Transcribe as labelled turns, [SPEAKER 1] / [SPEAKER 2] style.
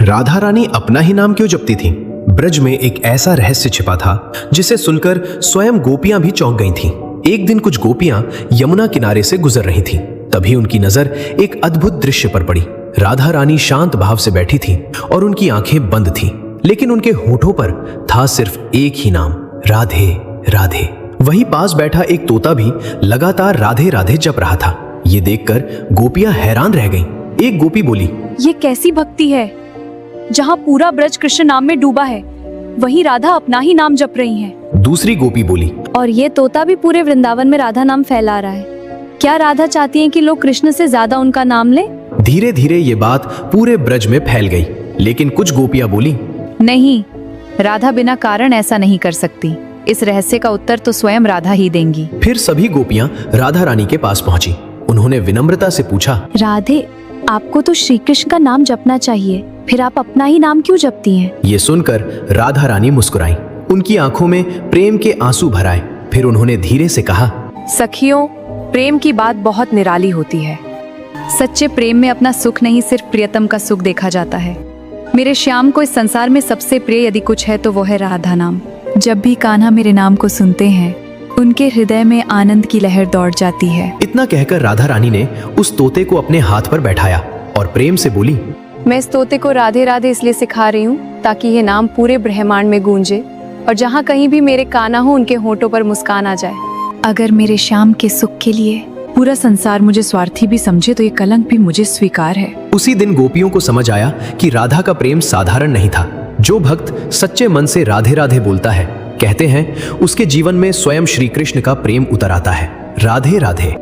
[SPEAKER 1] राधा रानी अपना ही नाम क्यों जपती थीं? ब्रज में एक ऐसा रहस्य छिपा था जिसे सुनकर स्वयं गोपियां भी चौंक गई थीं। एक दिन कुछ गोपियां यमुना किनारे से गुजर रही थीं। तभी उनकी नजर एक अद्भुत दृश्य पर पड़ी। राधा रानी शांत भाव से बैठी थीं और उनकी आंखें बंद थीं, लेकिन उनके होठों पर था सिर्फ एक ही नाम, राधे राधे। वहीं पास बैठा एक तोता भी लगातार राधे राधे जप रहा था। ये देखकर गोपियां हैरान रह गईं। एक गोपी बोली,
[SPEAKER 2] ये कैसी भक्ति है? जहाँ पूरा ब्रज कृष्ण नाम में डूबा है, वहीं राधा अपना ही नाम जप रही हैं।
[SPEAKER 1] दूसरी गोपी बोली,
[SPEAKER 2] और ये तोता भी पूरे वृंदावन में राधा नाम फैला रहा है। क्या राधा चाहती हैं कि लोग कृष्ण से ज्यादा उनका नाम लें?
[SPEAKER 1] धीरे धीरे ये बात पूरे ब्रज में फैल गई, लेकिन कुछ गोपियां बोली,
[SPEAKER 2] नहीं, राधा बिना कारण ऐसा नहीं कर सकती। इस रहस्य का उत्तर तो स्वयं राधा ही देंगी।
[SPEAKER 1] फिर सभी गोपियां राधा रानी के पास पहुंची। उन्होंने विनम्रता से पूछा,
[SPEAKER 2] राधे, आपको तो श्री कृष्ण का नाम जपना चाहिए, फिर आप अपना ही नाम क्यों जपती हैं?
[SPEAKER 1] ये सुनकर राधा रानी मुस्कुराई। उनकी आंखों में प्रेम के आंसू भर आए। फिर उन्होंने धीरे से कहा,
[SPEAKER 2] सखियों, प्रेम की बात बहुत निराली होती है। सच्चे प्रेम में अपना सुख नहीं, सिर्फ प्रियतम का सुख देखा जाता है। मेरे श्याम को इस संसार में सबसे प्रिय यदि कुछ है तो वो है राधा नाम। जब भी कान्हा मेरे नाम को सुनते हैं, उनके हृदय में आनंद की लहर दौड़ जाती है।
[SPEAKER 1] इतना कहकर राधा रानी ने उस तोते को अपने हाथ पर बैठाया और प्रेम से बोली,
[SPEAKER 2] मैं इस तोते को राधे राधे इसलिए सिखा रही हूँ ताकि ये नाम पूरे ब्रह्मांड में गूंजे और जहाँ कहीं भी मेरे कान्हा हो, उनके होठों पर मुस्कान आ जाए। अगर मेरे श्याम के सुख के लिए पूरा संसार मुझे स्वार्थी भी समझे तो ये कलंक भी मुझे स्वीकार है।
[SPEAKER 1] उसी दिन गोपियों को समझ आया कि राधा का प्रेम साधारण नहीं था। जो भक्त सच्चे मन से राधे राधे बोलता है, कहते हैं, उसके जीवन में स्वयं श्री कृष्ण का प्रेम उतर आता है। राधे राधे।